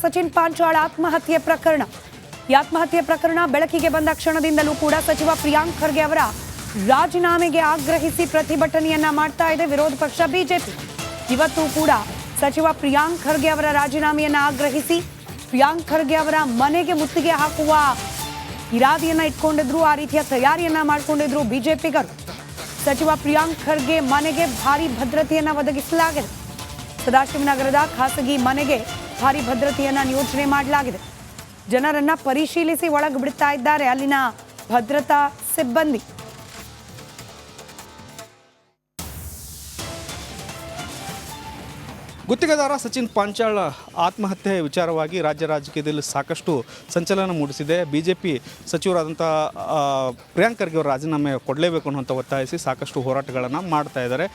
ಸಚಿನ್ ಪಾಂಚಾಳ್ ಆತ್ಮಹತ್ಯೆ ಪ್ರಕರಣ. ಈ ಆತ್ಮಹತ್ಯೆ ಪ್ರಕರಣ ಬೆಳಕಿಗೆ ಬಂದ ಕ್ಷಣದಿಂದಲೂ ಕೂಡ ಸಚಿವ ಪ್ರಿಯಾಂಕ್ ಖರ್ಗೆ ಅವರ ರಾಜೀನಾಮೆಗೆ ಆಗ್ರಹಿಸಿ ಪ್ರತಿಭಟನೆಯನ್ನ ಮಾಡ್ತಾ ಇದೆ ವಿರೋಧ ಪಕ್ಷ ಬಿಜೆಪಿ. ಇವತ್ತು ಕೂಡ ಸಚಿವ ಪ್ರಿಯಾಂಕ್ ಖರ್ಗೆ ಅವರ ರಾಜೀನಾಮೆಯನ್ನ ಆಗ್ರಹಿಸಿ ಪ್ರಿಯಾಂಕ್ ಖರ್ಗೆ ಅವರ ಮನೆಗೆ ಮುತ್ತಿಗೆ ಹಾಕುವ ಇರಾದೆಯನ್ನ ಇಟ್ಕೊಂಡಿದ್ರು, ಆ ರೀತಿಯ ತಯಾರಿಯನ್ನ ಮಾಡಿಕೊಂಡಿದ್ರು ಬಿಜೆಪಿಗರು. ಸಚಿವ ಪ್ರಿಯಾಂಕ್ ಖರ್ಗೆ ಮನೆಗೆ ಭಾರಿ ಭದ್ರತೆಯನ್ನ ಒದಗಿಸಲಾಗಿದೆ. ಸದಾಶಿವನಗರದ ಖಾಸಗಿ ಮನೆಗೆ ಭಾರಿ ಭದ್ರತೆಯನ್ನ ನಿಯೋಜನೆ ಮಾಡಲಾಗಿದೆ. ಜನರನ್ನ ಪರಿಶೀಲಿಸಿ ಒಳಗೆ ಬಿಡ್ತಾ ಇದ್ದಾರೆ ಅಲ್ಲಿನ ಭದ್ರತಾ ಸಿಬ್ಬಂದಿ. ಗುತ್ತಿಗೆದಾರ ಸಚಿನ್ ಪಾಂಚಾಳ್ ಆತ್ಮಹತ್ಯೆ ವಿಚಾರವಾಗಿ ರಾಜ್ಯ ರಾಜಕೀಯದಲ್ಲಿ ಸಾಕಷ್ಟು ಸಂಚಲನ ಮೂಡಿಸಿದೆ. ಬಿಜೆಪಿ ಸಚಿವರಾದಂಥ ಪ್ರಿಯಾಂಕ್ ಖರ್ಗೆ ಅವರು ರಾಜೀನಾಮೆ ಕೊಡಲೇಬೇಕು ಅನ್ನುವಂಥ ಒತ್ತಾಯಿಸಿ ಸಾಕಷ್ಟು ಹೋರಾಟಗಳನ್ನು ಮಾಡ್ತಾ ಇದ್ದಾರೆ.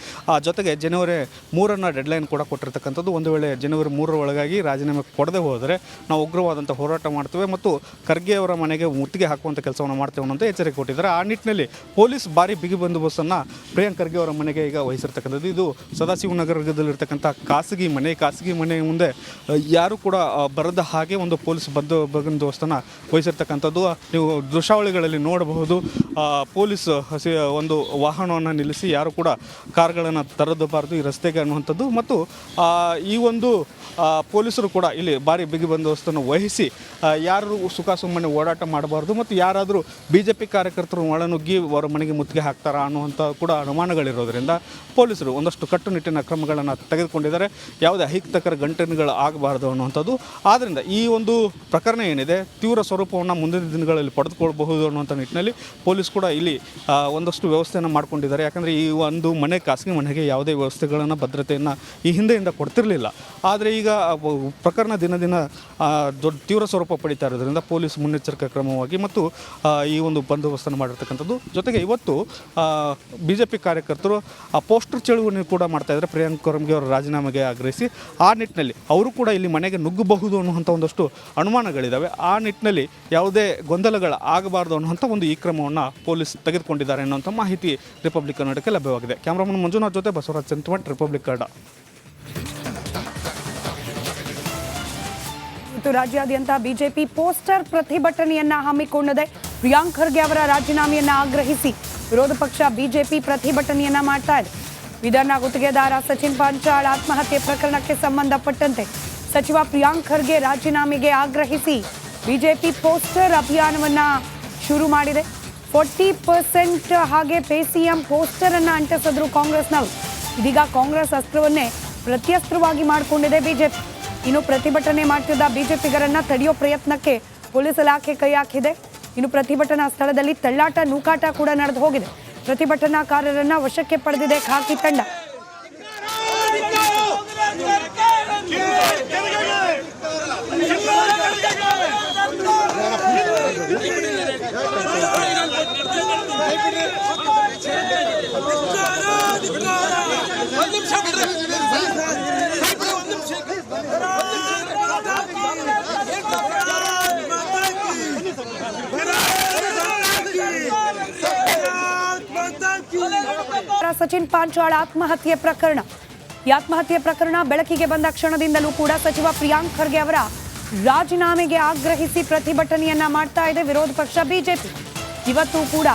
ಜೊತೆಗೆ ಜನವರಿ 3 ಡೆಡ್ಲೈನ್ ಕೂಡ ಕೊಟ್ಟಿರ್ತಕ್ಕಂಥದ್ದು. ಒಂದು ವೇಳೆ ಜನವರಿ 3 ಒಳಗಾಗಿ ರಾಜೀನಾಮೆ ಕೊಡದೆ ಹೋದರೆ ನಾವು ಉಗ್ರವಾದಂಥ ಹೋರಾಟ ಮಾಡ್ತೇವೆ ಮತ್ತು ಖರ್ಗೆ ಅವರ ಮನೆಗೆ ಮುತ್ತಿಗೆ ಹಾಕುವಂಥ ಕೆಲಸವನ್ನು ಮಾಡ್ತೇವೆ ಅನ್ನೋಂಥ ಎಚ್ಚರಿಕೆ ಕೊಟ್ಟಿದ್ದಾರೆ. ಆ ನಿಟ್ಟಿನಲ್ಲಿ ಪೊಲೀಸ್ ಭಾರಿ ಬಿಗಿ ಬಂದೋಬಸ್ತನ್ನು ಪ್ರಿಯಾಂಕ್ ಖರ್ಗೆ ಅವರ ಮನೆಗೆ ಈಗ ವಹಿಸಿರ್ತಕ್ಕಂಥದ್ದು. ಇದು ಸದಾಶಿವನಗರದಲ್ಲಿರ್ತಕ್ಕಂಥ ಖಾಸಗಿ ಮನೆ ಮುಂದೆ ಯಾರು ಕೂಡ ಬರದ ಹಾಗೆ ಒಂದು ಪೊಲೀಸ್ ಬಂದೋಬಸ್ತನ್ನು ವಹಿಸಿರ್ತಕ್ಕಂಥದ್ದು ನೀವು ದೃಶ್ಯಾವಳಿಗಳಲ್ಲಿ ನೋಡಬಹುದು. ಪೊಲೀಸ್ ಒಂದು ವಾಹನವನ್ನು ನಿಲ್ಲಿಸಿ ಯಾರು ಕೂಡ ಕಾರ್ಗಳನ್ನು ತರದಬಾರದು ಈ ರಸ್ತೆಗೆ ಅನ್ನುವಂಥದ್ದು ಮತ್ತು ಈ ಒಂದು ಪೊಲೀಸರು ಕೂಡ ಇಲ್ಲಿ ಭಾರಿ ಬಿಗಿ ಬಂದೋಬಸ್ತನ್ನು ವಹಿಸಿ ಯಾರು ಸುಮ್ಮನೆ ಓಡಾಟ ಮಾಡಬಾರ್ದು ಮತ್ತು ಯಾರಾದರೂ BJP ಕಾರ್ಯಕರ್ತರು ಒಳನುಗ್ಗಿ ಅವರ ಮನೆಗೆ ಮುತ್ತಿಗೆ ಹಾಕ್ತಾರಾ ಅನ್ನುವಂಥ ಕೂಡ ಅನುಮಾನಗಳಿರೋದರಿಂದ ಪೊಲೀಸರು ಒಂದಷ್ಟು ಕಟ್ಟುನಿಟ್ಟಿನ ಕ್ರಮಗಳನ್ನು ತೆಗೆದುಕೊಂಡಿದ್ದಾರೆ. ಯಾವುದೇ ಅಹಿತಕರ ಘಟನೆಗಳು ಆಗಬಾರ್ದು ಅನ್ನುವಂಥದ್ದು. ಆದ್ದರಿಂದ ಈ ಒಂದು ಪ್ರಕರಣ ಏನಿದೆ ತೀವ್ರ ಸ್ವರೂಪವನ್ನು ಮುಂದಿನ ದಿನಗಳಲ್ಲಿ ಪಡೆದುಕೊಳ್ಬಹುದು ಅನ್ನುವಂಥ ನಿಟ್ಟಿನಲ್ಲಿ ಪೊಲೀಸ್ ಕೂಡ ಇಲ್ಲಿ ಒಂದಷ್ಟು ವ್ಯವಸ್ಥೆಯನ್ನು ಮಾಡ್ಕೊಂಡಿದ್ದಾರೆ. ಯಾಕಂದರೆ ಈ ಒಂದು ಖಾಸಗಿ ಮನೆಗೆ ಯಾವುದೇ ವ್ಯವಸ್ಥೆಗಳನ್ನು ಭದ್ರತೆಯನ್ನು ಈ ಹಿಂದೆಯಿಂದ ಕೊಡ್ತಿರಲಿಲ್ಲ. ಆದರೆ ಈಗ ಪ್ರಕರಣ ದಿನ ದೊಡ್ಡ ತೀವ್ರ ಸ್ವರೂಪ ಪಡಿತಾ ಇರೋದ್ರಿಂದ ಪೊಲೀಸ್ ಮುನ್ನೆಚ್ಚರಿಕಾ ಕ್ರಮವಾಗಿ ಮತ್ತು ಈ ಒಂದು ಬಂದೋಬಸ್ತನ್ನು ಮಾಡಿರ್ತಕ್ಕಂಥದ್ದು. ಜೊತೆಗೆ ಇವತ್ತು BJP ಕಾರ್ಯಕರ್ತರು ಪೋಸ್ಟರ್ ಚಳುವಳಿ ಕೂಡ ಮಾಡ್ತಾಯಿದ್ದಾರೆ ಪ್ರಿಯಾಂಕ್ ಖರ್ಗೆ ಅವರ ರಾಜೀನಾಮೆಗೆ ಆಗ್ರಹಿಸಿ. ಆ ನಿಟ್ಟಿನಲ್ಲಿ ಅವರು ಕೂಡ ಇಲ್ಲಿ ಮನೆಗೆ ನುಗ್ಗಬಹುದು ಅನ್ನುವಂಥ ಒಂದಷ್ಟು ಅನುಮಾನಗಳಿದ್ದಾವೆ. ಆ ನಿಟ್ಟಿನಲ್ಲಿ ಯಾವುದೇ ಗೊಂದಲಗಳು ಆಗಬಾರ್ದು ಅನ್ನುವಂಥ ಒಂದು ಈ ಕ್ರಮವನ್ನು ಪೊಲೀಸ್ ತೆಗೆದುಕೊಂಡಿದ್ದಾರೆ ಅನ್ನುವಂಥ ಮಾಹಿತಿ ರಿಪಬ್ಲಿಕ್ ಕನ್ನಡಕ್ಕೆ ಲಭ್ಯವಾಗಿದೆ. ಕ್ಯಾಮ್ರಾಮನ್ ಮಂಜುನಾಥ್ ಜೊತೆ ಬಸವರಾಜ್ ಚಂತಮಠ್, ರಿಪಬ್ಲಿಕ್ ಕನ್ನಡ. ರಾಜ್ಯಾದ್ಯಂತ ಬಿಜೆಪಿ ಪೋಸ್ಟರ್ ಪ್ರತಿಭಟನೆಯನ್ನ ಹಮ್ಮಿಕೊಂಡಿದೆ. ಪ್ರಿಯಾಂಕ್ ಖರ್ಗೆ ಅವರ ರಾಜೀನಾಮೆಯನ್ನ ಆಗ್ರಹಿಸಿ ವಿರೋಧ ಪಕ್ಷ ಬಿಜೆಪಿ ಪ್ರತಿಭಟನೆಯನ್ನ ಮಾಡ್ತಾ ಇದೆ. ವಿಧಾನ ಗುತ್ತಿಗೆದಾರ ಸಚಿನ್ ಪಾಂಚಾಳ್ ಆತ್ಮಹತ್ಯೆ ಪ್ರಕರಣಕ್ಕೆ ಸಂಬಂಧಪಟ್ಟಂತೆ ಸಚಿವ ಪ್ರಿಯಾಂಕ್ ಖರ್ಗೆ ರಾಜೀನಾಮೆಗೆ ಆಗ್ರಹಿಸಿ ಬಿಜೆಪಿ ಪೋಸ್ಟರ್ ಅಭಿಯಾನವನ್ನ ಶುರು ಮಾಡಿದೆ. 40% ಹಾಗೆ ಪೇಸಿಎಂ ಪೋಸ್ಟರ್ ಅನ್ನ ಅಂಟಿಸಿದ್ರು ಕಾಂಗ್ರೆಸ್ನವರು. ಇದೀಗ ಕಾಂಗ್ರೆಸ್ ಅಸ್ತ್ರವನ್ನೇ ಪ್ರತ್ಯಸ್ತ್ರವಾಗಿ ಮಾಡಿಕೊಂಡಿದೆ ಬಿಜೆಪಿ. ಇನ್ನು ಪ್ರತಿಭಟನೆ ಮಾಡ್ತಿದ್ದ ಬಿಜೆಪಿಗರನ್ನ ತಡೆಯೋ ಪ್ರಯತ್ನಕ್ಕೆ ಪೊಲೀಸ್ ಇಲಾಖೆ ಕೈ ಹಾಕಿದೆ. ಇನ್ನು ಪ್ರತಿಭಟನಾ ಸ್ಥಳದಲ್ಲಿ ತಳ್ಳಾಟ ನೂಕಾಟ ಕೂಡ ನಡೆದು ಹೋಗಿದೆ. ಪ್ರತಿಭಟನಾಕಾರರನ್ನ ವಶಕ್ಕೆ ಪಡೆದಿದೆ ಖಾಕಿ ತಂಡ. ಸಚಿನ್ ಪಾಂಚಾಳ್ ಆತ್ಮಹತ್ಯೆ ಪ್ರಕರಣ. ಈ ಆತ್ಮಹತ್ಯೆ ಪ್ರಕರಣ ಬೆಳಕಿಗೆ ಬಂದ ಕ್ಷಣದಿಂದಲೂ ಕೂಡ ಸಚಿವ ಪ್ರಿಯಾಂಕ್ ಖರ್ಗೆ ಅವರ ರಾಜೀನಾಮೆಗೆ ಆಗ್ರಹಿಸಿ ಪ್ರತಿಭಟನೆಯನ್ನ ಮಾಡ್ತಾ ಇದೆ ವಿರೋಧ ಪಕ್ಷ ಬಿಜೆಪಿ. ಇವತ್ತು ಕೂಡ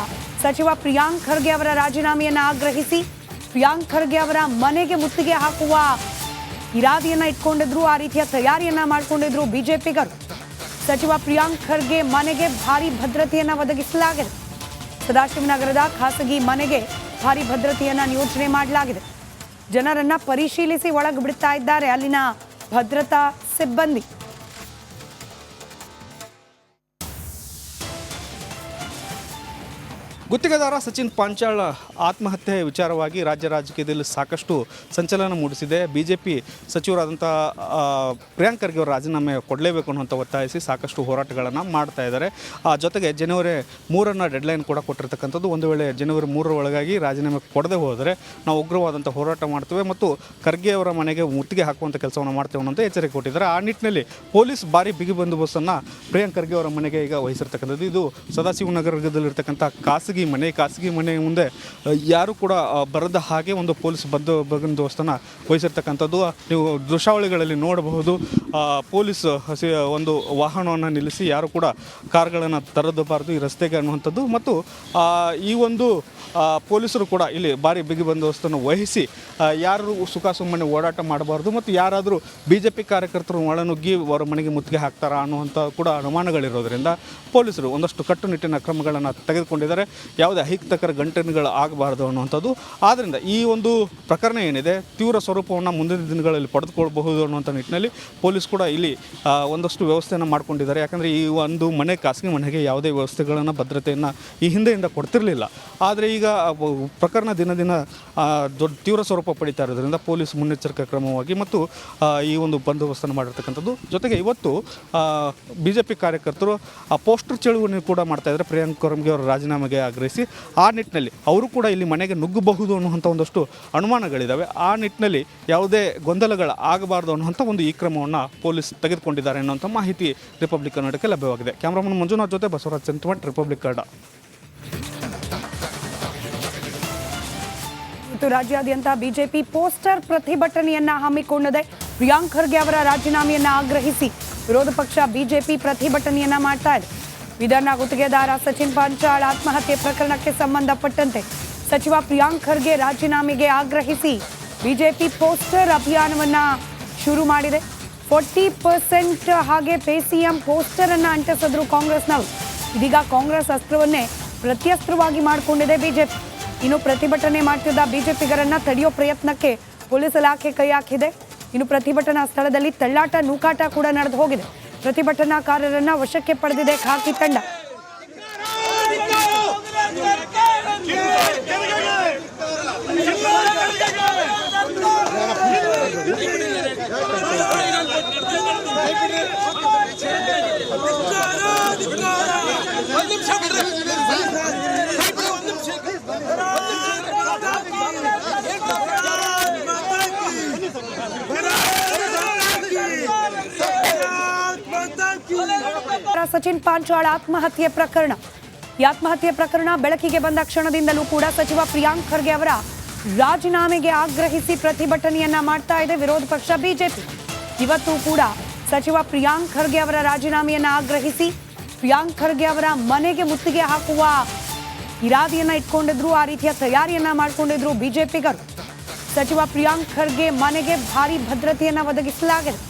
ಸಚಿವ ಪ್ರಿಯಾಂಕ್ ಖರ್ಗೆ ಅವರ ರಾಜೀನಾಮೆಯನ್ನ ಆಗ್ರಹಿಸಿ ಪ್ರಿಯಾಂಕ್ ಖರ್ಗೆ ಅವರ ಮನೆಗೆ ಮುತ್ತಿಗೆ ಹಾಕುವ ಇರಾದೆಯನ್ನ ಇಟ್ಕೊಂಡಿದ್ರು, ಆ ರೀತಿಯ ತಯಾರಿಯನ್ನ ಮಾಡಿಕೊಂಡಿದ್ರು ಬಿಜೆಪಿಗರು. ಸಚಿವ ಪ್ರಿಯಾಂಕ್ ಖರ್ಗೆ ಮನೆಗೆ ಭಾರಿ ಭದ್ರತೆಯನ್ನ ಒದಗಿಸಲಾಗಿದೆ. ಸದಾಶಿವನಗರದ ಖಾಸಗಿ ಮನೆಗೆ ಭಾರಿ ಭದ್ರತೆಯನ್ನ ನಿಯೋಜನೆ ಮಾಡಲಾಗಿದೆ. ಜನರನ್ನ ಪರಿಶೀಲಿಸಿ ಒಳಗೆ ಬಿಡ್ತಾ ಇದ್ದಾರೆ ಅಲ್ಲಿನ ಭದ್ರತಾ ಸಿಬ್ಬಂದಿ. ಗುತ್ತಿಗೆದಾರ ಸಚಿನ್ ಪಾಂಚಾಳ್ ಆತ್ಮಹತ್ಯೆ ವಿಚಾರವಾಗಿ ರಾಜ್ಯ ರಾಜಕೀಯದಲ್ಲಿ ಸಾಕಷ್ಟು ಸಂಚಲನ ಮೂಡಿಸಿದೆ. ಬಿಜೆಪಿ ಸಚಿವರಾದಂಥ ಪ್ರಿಯಾಂಕ್ ಖರ್ಗೆ ಅವರು ರಾಜೀನಾಮೆ ಕೊಡಲೇಬೇಕು ಅನ್ನುವಂಥ ಒತ್ತಾಯಿಸಿ ಸಾಕಷ್ಟು ಹೋರಾಟಗಳನ್ನು ಮಾಡ್ತಾ ಇದ್ದಾರೆ. ಜೊತೆಗೆ ಜನವರಿ 3 ಡೆಡ್ಲೈನ್ ಕೂಡ ಕೊಟ್ಟಿರ್ತಕ್ಕಂಥದ್ದು. ಒಂದು ವೇಳೆ ಜನವರಿ 3 ಒಳಗಾಗಿ ರಾಜೀನಾಮೆ ಕೊಡದೆ ಹೋದರೆ ನಾವು ಉಗ್ರವಾದಂಥ ಹೋರಾಟ ಮಾಡ್ತೇವೆ ಮತ್ತು ಖರ್ಗೆ ಅವರ ಮನೆಗೆ ಮುತ್ತಿಗೆ ಹಾಕುವಂಥ ಕೆಲಸವನ್ನು ಮಾಡ್ತೇವೆ ಅನ್ನೋಂಥ ಎಚ್ಚರಿಕೆ ಕೊಟ್ಟಿದ್ದಾರೆ. ಆ ನಿಟ್ಟಿನಲ್ಲಿ ಪೊಲೀಸ್ ಭಾರಿ ಬಿಗಿ ಬಂದೋಬಸ್ತನ್ನು ಪ್ರಿಯಾಂಕ್ ಖರ್ಗೆ ಅವರ ಮನೆಗೆ ಈಗ ವಹಿಸಿರ್ತಕ್ಕಂಥದ್ದು. ಇದು ಸದಾಶಿವನಗರದಲ್ಲಿರ್ತಕ್ಕಂಥ ಖಾಸಗಿ ಖಾಸಗಿ ಮನೆ ಮುಂದೆ ಯಾರು ಕೂಡ ಬರದ ಹಾಗೆ ಒಂದು ಪೊಲೀಸ್ ಬಂದೋಬಸ್ತನ್ನು ವಹಿಸಿರ್ತಕ್ಕಂಥದ್ದು ನೀವು ದೃಶ್ಯಾವಳಿಗಳಲ್ಲಿ ನೋಡಬಹುದು. ಪೊಲೀಸ್ ಒಂದು ವಾಹನವನ್ನು ನಿಲ್ಲಿಸಿ ಯಾರು ಕೂಡ ಕಾರ್ಗಳನ್ನು ತರದಬಾರದು ಈ ರಸ್ತೆಗೆ ಅನ್ನುವಂಥದ್ದು ಮತ್ತು ಈ ಒಂದು ಪೊಲೀಸರು ಕೂಡ ಇಲ್ಲಿ ಭಾರಿ ಬಿಗಿ ಬಂದೋಬಸ್ತನ್ನು ವಹಿಸಿ ಯಾರು ಸುಮ್ಮನೆ ಓಡಾಟ ಮಾಡಬಾರ್ದು ಮತ್ತು ಯಾರಾದರೂ BJP ಕಾರ್ಯಕರ್ತರು ಒಳನುಗ್ಗಿ ಅವರ ಮನೆಗೆ ಮುತ್ತಿಗೆ ಹಾಕ್ತಾರಾ ಅನ್ನುವಂಥ ಕೂಡ ಅನುಮಾನಗಳಿರೋದರಿಂದ ಪೊಲೀಸರು ಒಂದಷ್ಟು ಕಟ್ಟುನಿಟ್ಟಿನ ಕ್ರಮಗಳನ್ನು ತೆಗೆದುಕೊಂಡಿದ್ದಾರೆ. ಯಾವುದೇ ಅಹಿತಕರ ಘಟನೆಗಳು ಆಗಬಾರ್ದು ಅನ್ನುವಂಥದ್ದು. ಆದ್ದರಿಂದ ಈ ಒಂದು ಪ್ರಕರಣ ಏನಿದೆ ತೀವ್ರ ಸ್ವರೂಪವನ್ನು ಮುಂದಿನ ದಿನಗಳಲ್ಲಿ ಪಡೆದುಕೊಳ್ಬಹುದು ಅನ್ನುವಂಥ ನಿಟ್ಟಿನಲ್ಲಿ ಪೊಲೀಸ್ ಕೂಡ ಇಲ್ಲಿ ಒಂದಷ್ಟು ವ್ಯವಸ್ಥೆಯನ್ನು ಮಾಡ್ಕೊಂಡಿದ್ದಾರೆ. ಯಾಕಂದರೆ ಈ ಒಂದು ಖಾಸಗಿ ಮನೆಗೆ ಯಾವುದೇ ವ್ಯವಸ್ಥೆಗಳನ್ನು ಭದ್ರತೆಯನ್ನು ಈ ಹಿಂದೆಯಿಂದ ಕೊಡ್ತಿರಲಿಲ್ಲ. ಆದರೆ ಈಗ ಪ್ರಕರಣ ದಿನ ದೊಡ್ಡ ತೀವ್ರ ಸ್ವರೂಪ ಪಡಿತಾ ಇರೋದ್ರಿಂದ ಪೊಲೀಸ್ ಮುನ್ನೆಚ್ಚರಿಕಾ ಕ್ರಮವಾಗಿ ಮತ್ತು ಈ ಒಂದು ಬಂದೋಬಸ್ತನ್ನು ಮಾಡಿರ್ತಕ್ಕಂಥದ್ದು. ಜೊತೆಗೆ ಇವತ್ತು BJP ಕಾರ್ಯಕರ್ತರು ಪೋಸ್ಟರ್ ಚಳುವಳಿ ಕೂಡ ಮಾಡ್ತಾಯಿದ್ದಾರೆ. ಪ್ರಿಯಾಂಕ್ ಖರ್ಗೆ ಅವರ ರಾಜೀನಾಮೆಗೆ ಆಗ್ರಹಿಸಿ ಆ ನಿಟ್ಟಿನಲ್ಲಿ ಅವರು ಕೂಡ ಇಲ್ಲಿ ಮನೆಗೆ ನುಗ್ಗಬಹುದು ಅನ್ನುವಂಥ ಒಂದಷ್ಟು ಅನುಮಾನಗಳಿದ್ದಾವೆ. ಆ ನಿಟ್ಟಿನಲ್ಲಿ ಯಾವುದೇ ಗೊಂದಲಗಳು ಆಗಬಾರ್ದು ಅನ್ನುವಂಥ ಒಂದು ಈ ಕ್ರಮವನ್ನು ಪೊಲೀಸ್ ತೆಗೆದುಕೊಂಡಿದ್ದಾರೆ ಅನ್ನುವಂಥ ಮಾಹಿತಿ ರಿಪಬ್ಲಿಕ್ ಕನ್ನಡಕ್ಕೆ ಲಭ್ಯವಾಗಿದೆ. ಕ್ಯಾಮ್ರಾಮನ್ ಮಂಜುನಾಥ್ ಜೊತೆ ಬಸವರಾಜ್ ಸೆಂಟಿಮೆಂಟ್, ರಿಪಬ್ಲಿಕ್ ಕನ್ನಡ. ರಾಜ್ಯಾದ್ಯಂತ ಬಿಜೆಪಿ ಪೋಸ್ಟರ್ ಪ್ರತಿಭಟನೆಯನ್ನ ಹಮ್ಮಿಕೊಂಡಿದೆ. ಪ್ರಿಯಾಂಕ್ ಖರ್ಗೆ ಅವರ ರಾಜೀನಾಮೆಯನ್ನ ಆಗ್ರಹಿಸಿ ವಿರೋಧ ಪಕ್ಷ ಬಿಜೆಪಿ ಪ್ರತಿಭಟನೆಯನ್ನ ಮಾಡ್ತಾ ಇದೆ. ವಿದರ್ನ ಗುತ್ತಿಗೆದಾರ ಸಚಿನ್ ಪಾಂಚಾಳ್ ಆತ್ಮಹತ್ಯೆ ಪ್ರಕರಣಕ್ಕೆ ಸಂಬಂಧಪಟ್ಟಂತೆ ಸಚಿವ ಪ್ರಿಯಾಂಕ್ ಖರ್ಗೆ ರಾಜೀನಾಮೆಗೆ ಆಗ್ರಹಿಸಿ ಬಿಜೆಪಿ ಪೋಸ್ಟರ್ ಅಭಿಯಾನವನ್ನ ಶುರು ಮಾಡಿದೆ. 40% ಹಾಗೆ ಪೇಸಿಎಂ ಪೋಸ್ಟರ್ ಅನ್ನ ಅಂಟಿಸಿದ್ರು ಕಾಂಗ್ರೆಸ್ನವರು. ಇದೀಗ ಕಾಂಗ್ರೆಸ್ ಅಸ್ತ್ರವನ್ನೇ ಪ್ರತ್ಯಸ್ತ್ರವಾಗಿ ಮಾಡಿಕೊಂಡಿದೆ ಬಿಜೆಪಿ. ಇನ್ನು ಪ್ರತಿಭಟನೆ ಮಾಡ್ತಿದ್ದ ಬಿಜೆಪಿಗರನ್ನ ತಡೆಯೋ ಪ್ರಯತ್ನಕ್ಕೆ ಪೊಲೀಸ್ ಇಲಾಖೆ ಕೈ ಹಾಕಿದೆ. ಇನ್ನು ಪ್ರತಿಭಟನಾ ಸ್ಥಳದಲ್ಲಿ ತಳ್ಳಾಟ ನೂಕಾಟ ಕೂಡ ನಡೆದು ಹೋಗಿದೆ. ಪ್ರತಿಭಟನಾಕಾರರನ್ನ ವಶಕ್ಕೆ ಪಡೆದಿದೆ ಖಾಕಿ ತಂಡ. ಸಚಿನ್ ಪಾಂಚಾಳ್ ಆತ್ಮಹತ್ಯೆ ಪ್ರಕರಣ. ಈ ಆತ್ಮಹತ್ಯೆ ಪ್ರಕರಣ ಬೆಳಕಿಗೆ ಬಂದ ಕ್ಷಣದಿಂದಲೂ ಕೂಡ ಸಚಿವ ಪ್ರಿಯಾಂಕ್ ಖರ್ಗೆ ಅವರ ರಾಜೀನಾಮೆಗೆ ಆಗ್ರಹಿಸಿ ಪ್ರತಿಭಟನೆಯನ್ನ ಮಾಡ್ತಾ ಇದೆ ವಿರೋಧ ಪಕ್ಷ ಬಿಜೆಪಿ. ಇವತ್ತು ಕೂಡ ಸಚಿವ ಪ್ರಿಯಾಂಕ್ ಖರ್ಗೆ ಅವರ ರಾಜೀನಾಮೆಯನ್ನ ಆಗ್ರಹಿಸಿ ಪ್ರಿಯಾಂಕ್ ಖರ್ಗೆ ಅವರ ಮನೆಗೆ ಮುತ್ತಿಗೆ ಹಾಕುವ ಇರಾದೆಯನ್ನ ಇಟ್ಕೊಂಡಿದ್ರು. ಆ ರೀತಿಯ ತಯಾರಿಯನ್ನ ಮಾಡಿಕೊಂಡಿದ್ರು ಬಿಜೆಪಿಗರು. ಸಚಿವ ಪ್ರಿಯಾಂಕ್ ಖರ್ಗೆ ಮನೆಗೆ ಭಾರಿ ಭದ್ರತೆಯನ್ನ ಒದಗಿಸಲಾಗಿದೆ.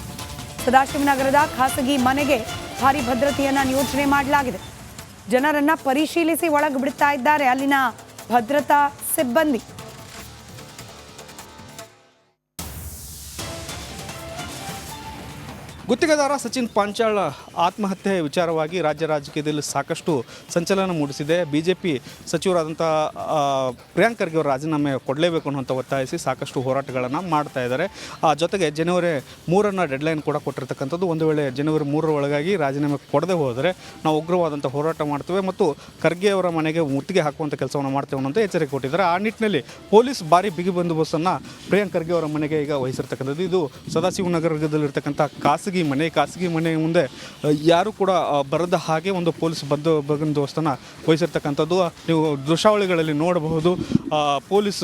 ಸದಾಶಿವನಗರದ ಖಾಸಗಿ ಮನೆಗೆ ಭಾರಿ ಭದ್ರತೆಯನ್ನ ನಿಯೋಜನೆ ಮಾಡಲಾಗಿದೆ. ಜನರನ್ನ ಪರಿಶೀಲಿಸಿ ಒಳಗೆ ಬಿಡ್ತಾ ಇದ್ದಾರೆ ಅಲ್ಲಿನ ಭದ್ರತಾ ಸಿಬ್ಬಂದಿ. ಗುತ್ತಿಗೆದಾರ ಸಚಿನ್ ಪಾಂಚಾಳ್ ಆತ್ಮಹತ್ಯೆ ವಿಚಾರವಾಗಿ ರಾಜ್ಯ ರಾಜಕೀಯದಲ್ಲಿ ಸಾಕಷ್ಟು ಸಂಚಲನ ಮೂಡಿಸಿದೆ. BJP ಸಚಿವರಾದಂಥ ಪ್ರಿಯಾಂಕ್ ಖರ್ಗೆ ಅವರು ರಾಜೀನಾಮೆ ಕೊಡಲೇಬೇಕು ಅನ್ನುವಂಥ ಒತ್ತಾಯಿಸಿ ಸಾಕಷ್ಟು ಹೋರಾಟಗಳನ್ನು ಮಾಡ್ತಾ ಇದ್ದಾರೆ. ಜೊತೆಗೆ ಜನವರಿ 3 ಡೆಡ್ಲೈನ್ ಕೂಡ ಕೊಟ್ಟಿರ್ತಕ್ಕಂಥದ್ದು. ಒಂದು ವೇಳೆ ಜನವರಿ 3 ಒಳಗಾಗಿ ರಾಜೀನಾಮೆ ಕೊಡದೆ ಹೋದರೆ ನಾವು ಉಗ್ರವಾದಂಥ ಹೋರಾಟ ಮಾಡ್ತೇವೆ ಮತ್ತು ಖರ್ಗೆ ಅವರ ಮನೆಗೆ ಮುತ್ತಿಗೆ ಹಾಕುವಂಥ ಕೆಲಸವನ್ನು ಮಾಡ್ತೇವೆ ಅನ್ನೋಂಥ ಎಚ್ಚರಿಕೆ ಕೊಟ್ಟಿದ್ದಾರೆ. ಆ ನಿಟ್ಟಿನಲ್ಲಿ ಪೊಲೀಸ್ ಭಾರಿ ಬಿಗಿ ಬಂದೋಬಸ್ತನ್ನು ಪ್ರಿಯಾಂಕ್ ಖರ್ಗೆ ಅವರ ಮನೆಗೆ ಈಗ ವಹಿಸಿರ್ತಕ್ಕಂಥದ್ದು. ಇದು ಸದಾಶಿವನಗರದಲ್ಲಿರ್ತಕ್ಕಂಥ ಖಾಸಗಿ ಮನೆ ಮುಂದೆ ಯಾರು ಕೂಡ ಬರದ ಹಾಗೆ ಒಂದು ಪೊಲೀಸ್ ಬಂದೋಬಸ್ತನ್ನು ವಹಿಸಿರ್ತಕ್ಕಂಥದ್ದು ನೀವು ದೃಶ್ಯಾವಳಿಗಳಲ್ಲಿ ನೋಡಬಹುದು. ಪೊಲೀಸ್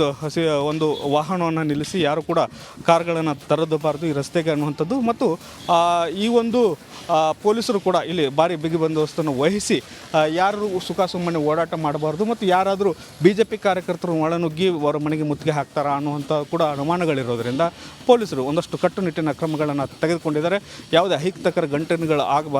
ಒಂದು ವಾಹನವನ್ನು ನಿಲ್ಲಿಸಿ ಯಾರು ಕೂಡ ಕಾರ್ಗಳನ್ನು ತರದಬಾರದು ಈ ರಸ್ತೆಗೆ ಅನ್ನುವಂಥದ್ದು ಮತ್ತು ಈ ಒಂದು ಪೊಲೀಸರು ಕೂಡ ಇಲ್ಲಿ ಭಾರಿ ಬಿಗಿ ಬಂದೋಬಸ್ತನ್ನು ವಹಿಸಿ ಯಾರು ಸುಮ್ಮನೆ ಓಡಾಟ ಮಾಡಬಾರ್ದು ಮತ್ತು ಯಾರಾದರೂ BJP ಕಾರ್ಯಕರ್ತರು ಒಳನುಗ್ಗಿ ಅವರ ಮನೆಗೆ ಮುತ್ತಿಗೆ ಹಾಕ್ತಾರಾ ಅನ್ನುವಂಥ ಕೂಡ ಅನುಮಾನಗಳಿರೋದರಿಂದ ಪೊಲೀಸರು ಒಂದಷ್ಟು ಕಟ್ಟುನಿಟ್ಟಿನ ಕ್ರಮಗಳನ್ನು ತೆಗೆದುಕೊಂಡಿದ್ದಾರೆ. ಯಾವುದೇ ಅಹಿತಕರ ಘಟನೆಗಳು ಆಗಬಾರ್ದು